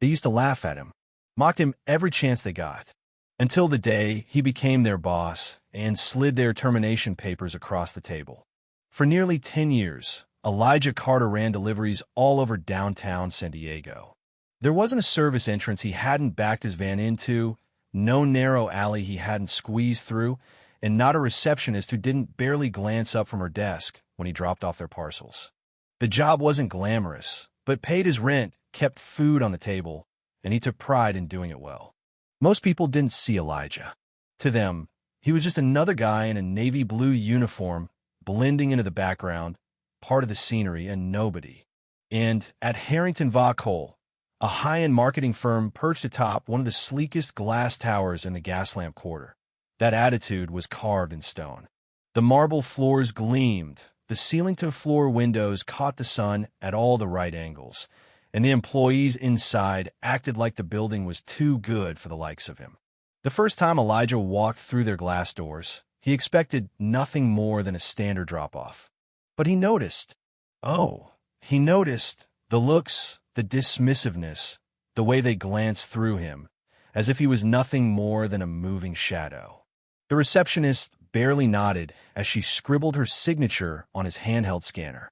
They used to laugh at him, mocked him every chance they got, until the day he became their boss and slid their termination papers across the table. For nearly 10 years, Elijah Carter ran deliveries all over downtown San Diego. There wasn't a service entrance he hadn't backed his van into, no narrow alley he hadn't squeezed through, and not a receptionist who didn't barely glance up from her desk when he dropped off their parcels. The job wasn't glamorous, but paid his rent, kept food on the table, and he took pride in doing it well. Most people didn't see Elijah. To them, he was just another guy in a navy blue uniform, blending into the background, part of the scenery, and nobody. And at Harrington Va Cole, a high-end marketing firm perched atop one of the sleekest glass towers in the Gaslamp Quarter, that attitude was carved in stone. The marble floors gleamed, the ceiling-to-floor windows caught the sun at all the right angles, and the employees inside acted like the building was too good for the likes of him. The first time Elijah walked through their glass doors, he expected nothing more than a standard drop-off. But he noticed the looks, the dismissiveness, the way they glanced through him, as if he was nothing more than a moving shadow. The receptionist barely nodded as she scribbled her signature on his handheld scanner,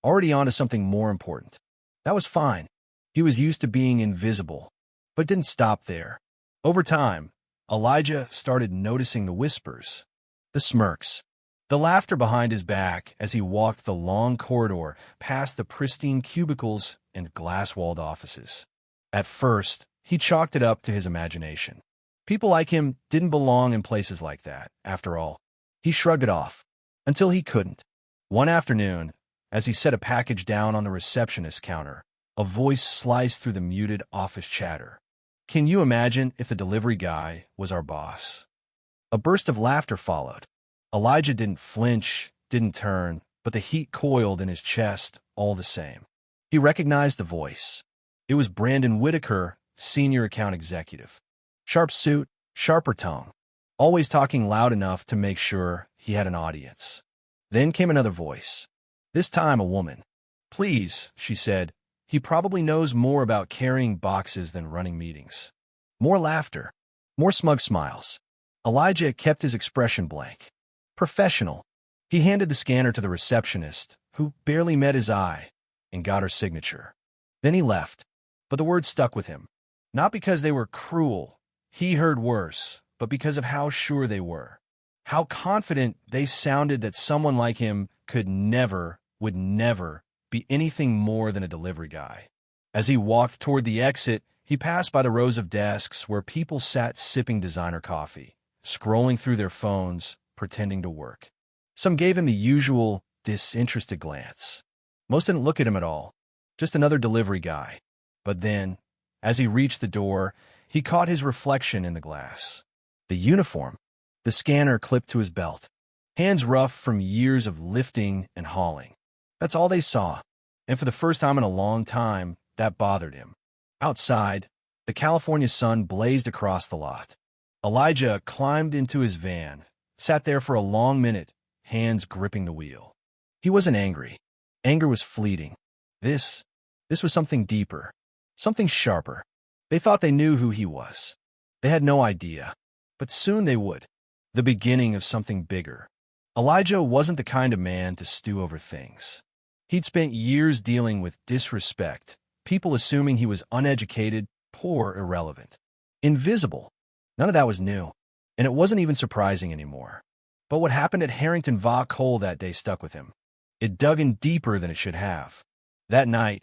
already on to something more important. That was fine. He was used to being invisible, but didn't stop there. Over time, Elijah started noticing the whispers, the smirks, the laughter behind his back as he walked the long corridor past the pristine cubicles and glass-walled offices. At first, he chalked it up to his imagination. People like him didn't belong in places like that, after all. He shrugged it off, until he couldn't. One afternoon, as he set a package down on the receptionist's counter, a voice sliced through the muted office chatter. "Can you imagine if the delivery guy was our boss?" A burst of laughter followed. Elijah didn't flinch, didn't turn, but the heat coiled in his chest all the same. He recognized the voice. It was Brandon Whitaker, senior account executive. Sharp suit, sharper tone, always talking loud enough to make sure he had an audience. Then came another voice, this time a woman. "Please," she said, "he probably knows more about carrying boxes than running meetings." More laughter, more smug smiles. Elijah kept his expression blank. Professional. He handed the scanner to the receptionist, who barely met his eye, and got her signature. Then he left, but the words stuck with him. Not because they were cruel, he heard worse, but because of how sure they were. How confident they sounded that someone like him would never be anything more than a delivery guy. As he walked toward the exit, he passed by the rows of desks where people sat sipping designer coffee, scrolling through their phones, pretending to work. Some gave him the usual, disinterested glance. Most didn't look at him at all, just another delivery guy. But then, as he reached the door, he caught his reflection in the glass. The uniform, the scanner clipped to his belt, hands rough from years of lifting and hauling. That's all they saw, and for the first time in a long time, that bothered him. Outside, the California sun blazed across the lot. Elijah climbed into his van, sat there for a long minute, hands gripping the wheel. He wasn't angry. Anger was fleeting. This was something deeper, something sharper. They thought they knew who he was. They had no idea, but soon they would. The beginning of something bigger. Elijah wasn't the kind of man to stew over things. He'd spent years dealing with disrespect, people assuming he was uneducated, poor, irrelevant, invisible. None of that was new, and it wasn't even surprising anymore. But what happened at Harrington Va Cole that day stuck with him. It dug in deeper than it should have. That night,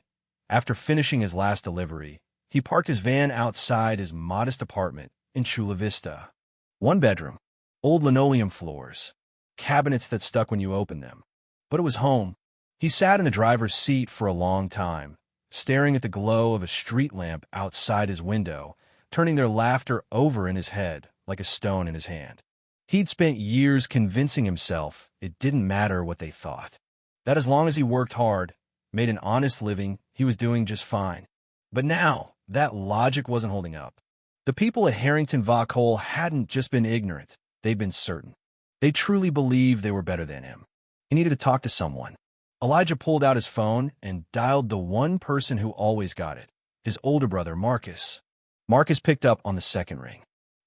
after finishing his last delivery, he parked his van outside his modest apartment in Chula Vista. One bedroom, old linoleum floors, cabinets that stuck when you opened them. But it was home. He sat in the driver's seat for a long time, staring at the glow of a street lamp outside his window, turning their laughter over in his head like a stone in his hand. He'd spent years convincing himself it didn't matter what they thought, that as long as he worked hard, made an honest living, he was doing just fine. But now, that logic wasn't holding up. The people at Harrington Va Cole hadn't just been ignorant, they'd been certain. They truly believed they were better than him. He needed to talk to someone. Elijah pulled out his phone and dialed the one person who always got it, his older brother, Marcus. Marcus picked up on the second ring.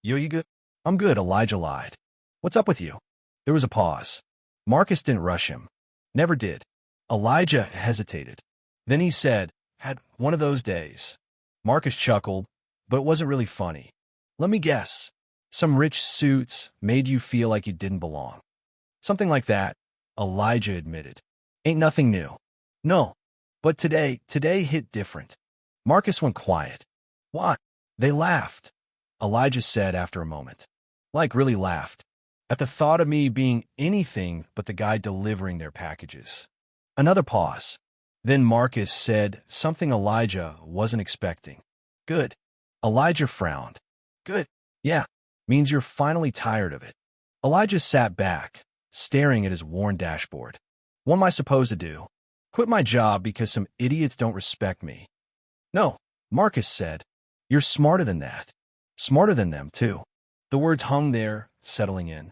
Yo, you good? I'm good, Elijah lied. What's up with you? There was a pause. Marcus didn't rush him. Never did. Elijah hesitated. Then he said, had one of those days. Marcus chuckled, but it wasn't really funny. Let me guess. Some rich suits made you feel like you didn't belong. Something like that, Elijah admitted. Ain't nothing new. No, but today hit different. Marcus went quiet. Why? They laughed, Elijah said after a moment. Like really laughed. At the thought of me being anything but the guy delivering their packages. Another pause. Then Marcus said something Elijah wasn't expecting. Good. Elijah frowned. Good. Yeah. Means you're finally tired of it. Elijah sat back, staring at his worn dashboard. What am I supposed to do? Quit my job because some idiots don't respect me? No, Marcus said. You're smarter than that. Smarter than them, too. The words hung there, settling in.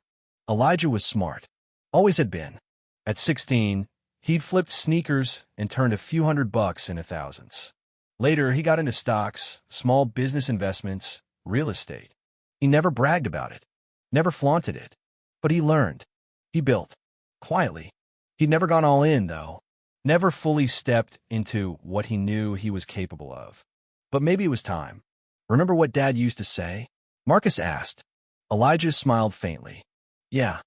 Elijah was smart. Always had been. At 16, he'd flipped sneakers and turned a few $100 into thousands. Later, he got into stocks, small business investments, real estate. He never bragged about it, never flaunted it. But he learned. He built. Quietly. He'd never gone all in, though. Never fully stepped into what he knew he was capable of. But maybe it was time. Remember what Dad used to say? Marcus asked. Elijah smiled faintly. Yeah.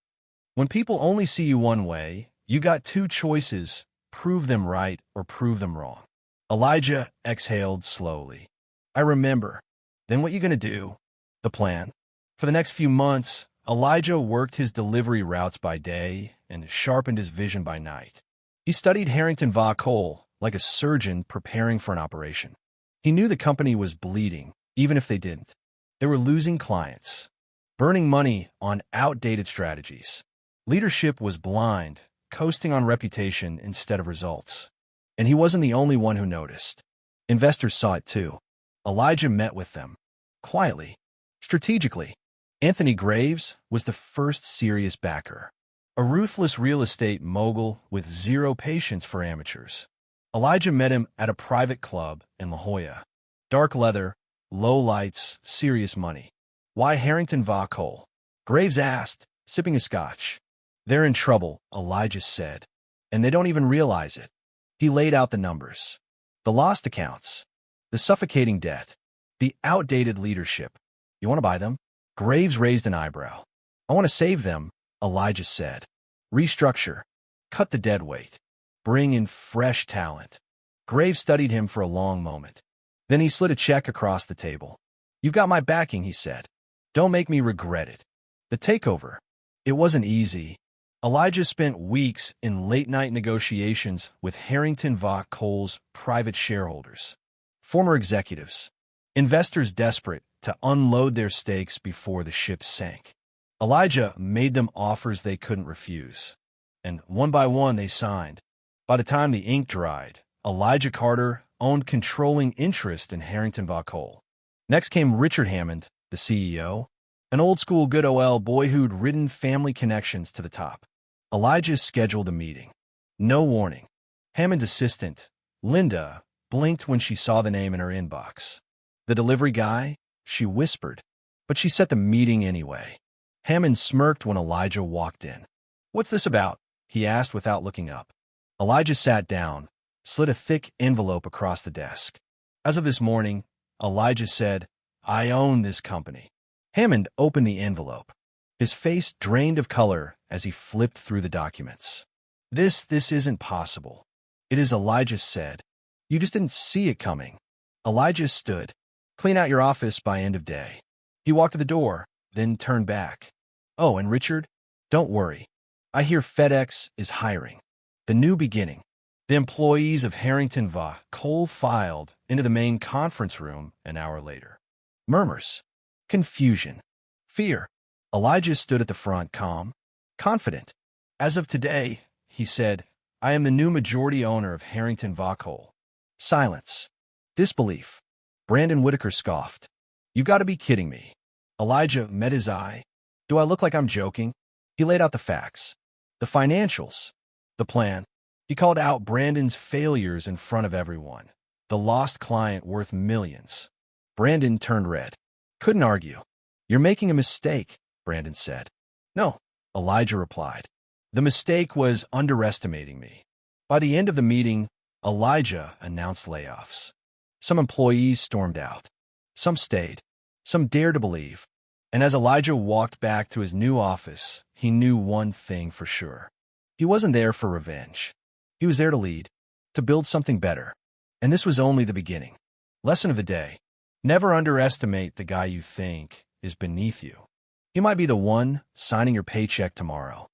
When people only see you one way, you got two choices, prove them right or prove them wrong. Elijah exhaled slowly. I remember. Then what you gonna do? The plan. For the next few months, Elijah worked his delivery routes by day and sharpened his vision by night. He studied Harrington Va Cole like a surgeon preparing for an operation. He knew the company was bleeding, even if they didn't. They were losing clients, burning money on outdated strategies. Leadership was blind, coasting on reputation instead of results. And he wasn't the only one who noticed. Investors saw it too. Elijah met with them. Quietly. Strategically. Anthony Graves was the first serious backer. A ruthless real estate mogul with zero patience for amateurs. Elijah met him at a private club in La Jolla. Dark leather, low lights, serious money. Why Harrington Va Cole? Graves asked, sipping his scotch. They're in trouble, Elijah said. And they don't even realize it. He laid out the numbers. The lost accounts. The suffocating debt. The outdated leadership. You want to buy them? Graves raised an eyebrow. I want to save them, Elijah said. Restructure. Cut the dead weight. Bring in fresh talent. Graves studied him for a long moment. Then he slid a check across the table. You've got my backing, he said. Don't make me regret it. The takeover. It wasn't easy. Elijah spent weeks in late-night negotiations with Harrington Va Cole's private shareholders, former executives, investors desperate to unload their stakes before the ship sank. Elijah made them offers they couldn't refuse, and one by one they signed. By the time the ink dried, Elijah Carter owned controlling interest in Harrington Va Cole. Next came Richard Hammond, the CEO, an old-school good OL boy who'd ridden family connections to the top. Elijah scheduled a meeting. No warning. Hammond's assistant, Linda, blinked when she saw the name in her inbox. The delivery guy? She whispered, but she set the meeting anyway. Hammond smirked when Elijah walked in. What's this about? He asked without looking up. Elijah sat down, slid a thick envelope across the desk. As of this morning, Elijah said, I own this company. Hammond opened the envelope. His face drained of color as he flipped through the documents. This isn't possible. It is, Elijah said. You just didn't see it coming. Elijah stood. Clean out your office by end of day. He walked to the door, then turned back. Oh, and Richard, don't worry. I hear FedEx is hiring. The new beginning. The employees of Harrington Va Cole filed into the main conference room an hour later. Murmurs. Confusion. Fear. Elijah stood at the front, calm, confident. As of today, he said, I am the new majority owner of Harrington Va Cole. Silence. Disbelief. Brandon Whitaker scoffed. You've got to be kidding me. Elijah met his eye. Do I look like I'm joking? He laid out the facts. The financials. The plan. He called out Brandon's failures in front of everyone. the lost client worth millions. Brandon turned red. Couldn't argue. You're making a mistake, Brandon said. No, Elijah replied. The mistake was underestimating me. By the end of the meeting, Elijah announced layoffs. Some employees stormed out. Some stayed. Some dared to believe. And as Elijah walked back to his new office, he knew one thing for sure. He wasn't there for revenge. He was there to lead, to build something better. And this was only the beginning. Lesson of the day. Never underestimate the guy you think is beneath you. He might be the one signing your paycheck tomorrow.